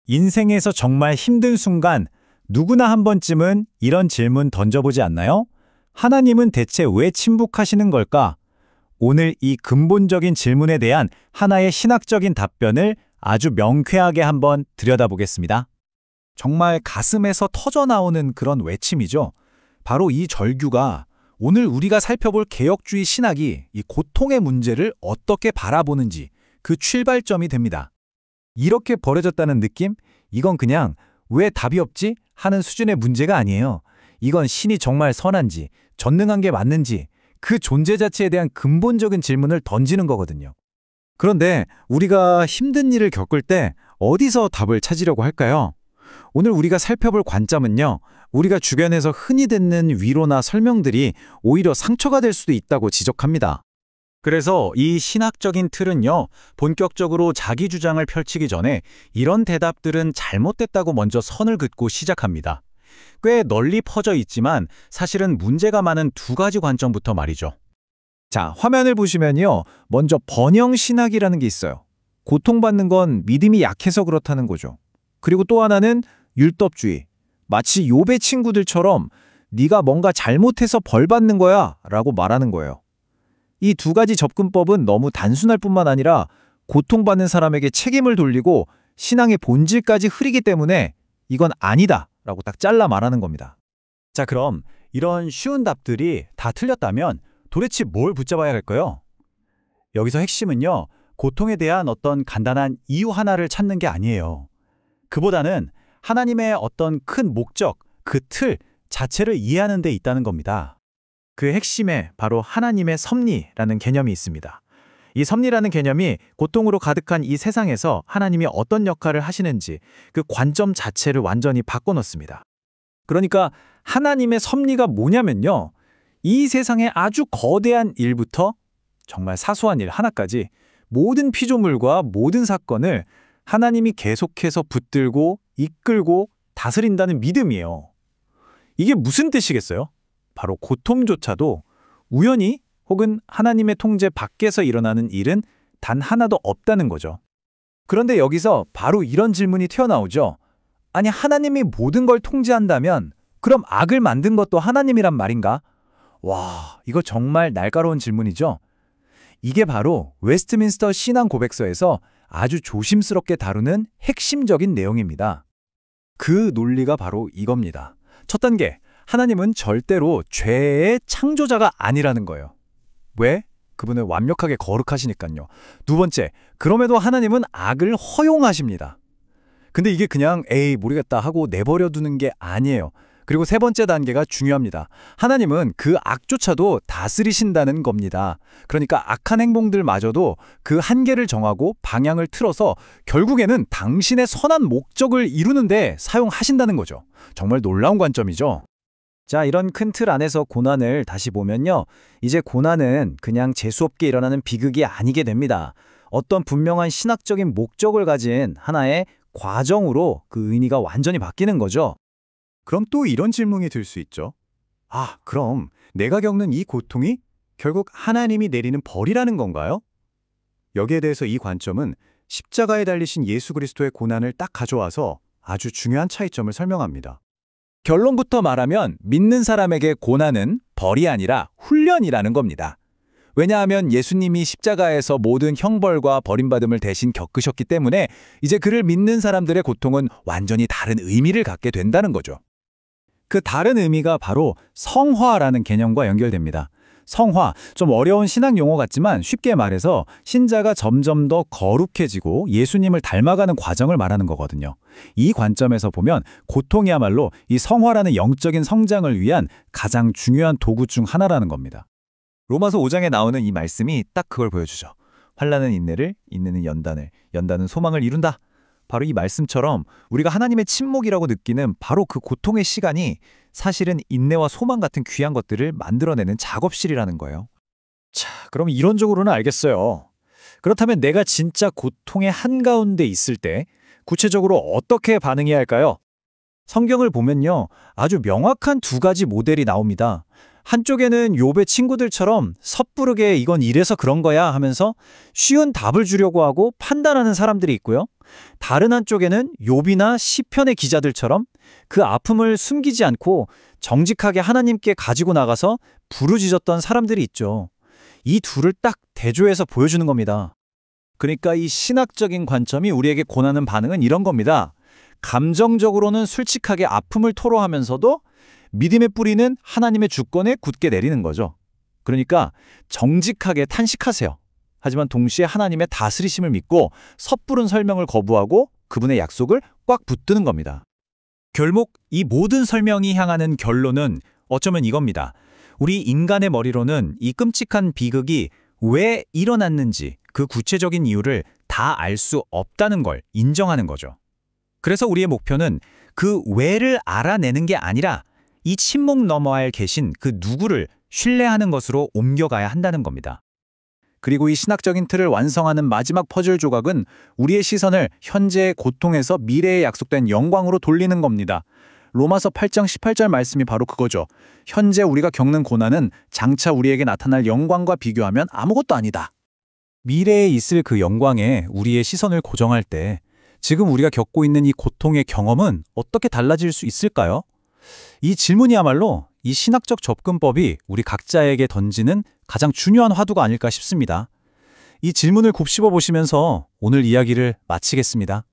인생에서 정말 힘든 순간 누구나 한 번쯤은 이런 질문 던져보지 않나요? 하나님은 대체 왜 침묵하시는 걸까? 오늘 이 근본적인 질문에 대한 하나의 신학적인 답변을 아주 명쾌하게 한번 들여다보겠습니다. 정말 가슴에서 터져나오는 그런 외침이죠. 바로 이 절규가 오늘 우리가 살펴볼 개혁주의 신학이 이 고통의 문제를 어떻게 바라보는지 그 출발점이 됩니다. 이렇게 버려졌다는 느낌? 이건 그냥 왜 답이 없지? 하는 수준의 문제가 아니에요. 이건 신이 정말 선한지, 전능한 게 맞는지 그 존재 자체에 대한 근본적인 질문을 던지는 거거든요. 그런데 우리가 힘든 일을 겪을 때 어디서 답을 찾으려고 할까요? 오늘 우리가 살펴볼 관점은요, 우리가 주변에서 흔히 듣는 위로나 설명들이 오히려 상처가 될 수도 있다고 지적합니다. 그래서 이 신학적인 틀은요, 본격적으로 자기 주장을 펼치기 전에 이런 대답들은 잘못됐다고 먼저 선을 긋고 시작합니다. 꽤 널리 퍼져 있지만 사실은 문제가 많은 두 가지 관점부터 말이죠. 자, 화면을 보시면요, 먼저 번영신학이라는 게 있어요. 고통받는 건 믿음이 약해서 그렇다는 거죠. 그리고 또 하나는 율법주의. 마치 욥의 친구들처럼 네가 뭔가 잘못해서 벌 받는 거야 라고 말하는 거예요. 이 두 가지 접근법은 너무 단순할 뿐만 아니라 고통받는 사람에게 책임을 돌리고 신앙의 본질까지 흐리기 때문에 이건 아니다 라고 딱 잘라 말하는 겁니다. 자, 그럼 이런 쉬운 답들이 다 틀렸다면 도대체 뭘 붙잡아야 할까요? 여기서 핵심은요, 고통에 대한 어떤 간단한 이유 하나를 찾는 게 아니에요. 그보다는 하나님의 어떤 큰 목적, 그 틀 자체를 이해하는 데 있다는 겁니다. 그 핵심에 바로 하나님의 섭리라는 개념이 있습니다. 이 섭리라는 개념이 고통으로 가득한 이 세상에서 하나님이 어떤 역할을 하시는지 그 관점 자체를 완전히 바꿔놓습니다. 그러니까 하나님의 섭리가 뭐냐면요, 이 세상의 아주 거대한 일부터 정말 사소한 일 하나까지 모든 피조물과 모든 사건을 하나님이 계속해서 붙들고 이끌고 다스린다는 믿음이에요. 이게 무슨 뜻이겠어요? 바로 고통조차도 우연히 혹은 하나님의 통제 밖에서 일어나는 일은 단 하나도 없다는 거죠. 그런데 여기서 바로 이런 질문이 튀어나오죠. 아니, 하나님이 모든 걸 통제한다면 그럼 악을 만든 것도 하나님이란 말인가? 와, 이거 정말 날카로운 질문이죠. 이게 바로 웨스트민스터 신앙 고백서에서 아주 조심스럽게 다루는 핵심적인 내용입니다. 그 논리가 바로 이겁니다. 첫 단계, 하나님은 절대로 죄의 창조자가 아니라는 거예요. 왜? 그분은 완벽하게 거룩하시니까요. 두 번째, 그럼에도 하나님은 악을 허용하십니다. 근데 이게 그냥 에이 모르겠다 하고 내버려 두는 게 아니에요. 그리고 세 번째 단계가 중요합니다. 하나님은 그 악조차도 다스리신다는 겁니다. 그러니까 악한 행동들마저도 그 한계를 정하고 방향을 틀어서 결국에는 당신의 선한 목적을 이루는데 사용하신다는 거죠. 정말 놀라운 관점이죠. 자, 이런 큰 틀 안에서 고난을 다시 보면요, 이제 고난은 그냥 재수없게 일어나는 비극이 아니게 됩니다. 어떤 분명한 신학적인 목적을 가진 하나의 과정으로 그 의미가 완전히 바뀌는 거죠. 그럼 또 이런 질문이 들 수 있죠. 아, 그럼 내가 겪는 이 고통이 결국 하나님이 내리는 벌이라는 건가요? 여기에 대해서 이 관점은 십자가에 달리신 예수 그리스도의 고난을 딱 가져와서 아주 중요한 차이점을 설명합니다. 결론부터 말하면 믿는 사람에게 고난은 벌이 아니라 훈련이라는 겁니다. 왜냐하면 예수님이 십자가에서 모든 형벌과 버림받음을 대신 겪으셨기 때문에 이제 그를 믿는 사람들의 고통은 완전히 다른 의미를 갖게 된다는 거죠. 그 다른 의미가 바로 성화라는 개념과 연결됩니다. 성화, 좀 어려운 신학 용어 같지만 쉽게 말해서 신자가 점점 더 거룩해지고 예수님을 닮아가는 과정을 말하는 거거든요. 이 관점에서 보면 고통이야말로 이 성화라는 영적인 성장을 위한 가장 중요한 도구 중 하나라는 겁니다. 로마서 5장에 나오는 이 말씀이 딱 그걸 보여주죠. 환난은 인내를, 인내는 연단을, 연단은 소망을 이룬다. 바로 이 말씀처럼 우리가 하나님의 침묵이라고 느끼는 바로 그 고통의 시간이 사실은 인내와 소망 같은 귀한 것들을 만들어내는 작업실이라는 거예요. 자, 그럼 이론적으로는 알겠어요. 그렇다면 내가 진짜 고통의 한가운데 있을 때 구체적으로 어떻게 반응해야 할까요? 성경을 보면요, 아주 명확한 두 가지 모델이 나옵니다. 한쪽에는 욥의 친구들처럼 섣부르게 이건 이래서 그런 거야 하면서 쉬운 답을 주려고 하고 판단하는 사람들이 있고요. 다른 한쪽에는 욥이나 시편의 기자들처럼 그 아픔을 숨기지 않고 정직하게 하나님께 가지고 나가서 부르짖었던 사람들이 있죠. 이 둘을 딱 대조해서 보여주는 겁니다. 그러니까 이 신학적인 관점이 우리에게 권하는 반응은 이런 겁니다. 감정적으로는 솔직하게 아픔을 토로하면서도 믿음의 뿌리는 하나님의 주권에 굳게 내리는 거죠. 그러니까 정직하게 탄식하세요. 하지만 동시에 하나님의 다스리심을 믿고 섣부른 설명을 거부하고 그분의 약속을 꽉 붙드는 겁니다. 결국 이 모든 설명이 향하는 결론은 어쩌면 이겁니다. 우리 인간의 머리로는 이 끔찍한 비극이 왜 일어났는지 그 구체적인 이유를 다 알 수 없다는 걸 인정하는 거죠. 그래서 우리의 목표는 그 왜를 알아내는 게 아니라 이 침묵 너머에 계신 그 누구를 신뢰하는 것으로 옮겨가야 한다는 겁니다. 그리고 이 신학적인 틀을 완성하는 마지막 퍼즐 조각은 우리의 시선을 현재의 고통에서 미래에 약속된 영광으로 돌리는 겁니다. 로마서 8장 18절 말씀이 바로 그거죠. 현재 우리가 겪는 고난은 장차 우리에게 나타날 영광과 비교하면 아무것도 아니다. 미래에 있을 그 영광에 우리의 시선을 고정할 때 지금 우리가 겪고 있는 이 고통의 경험은 어떻게 달라질 수 있을까요? 이 질문이야말로 이 신학적 접근법이 우리 각자에게 던지는 가장 중요한 화두가 아닐까 싶습니다. 이 질문을 곱씹어 보시면서 오늘 이야기를 마치겠습니다.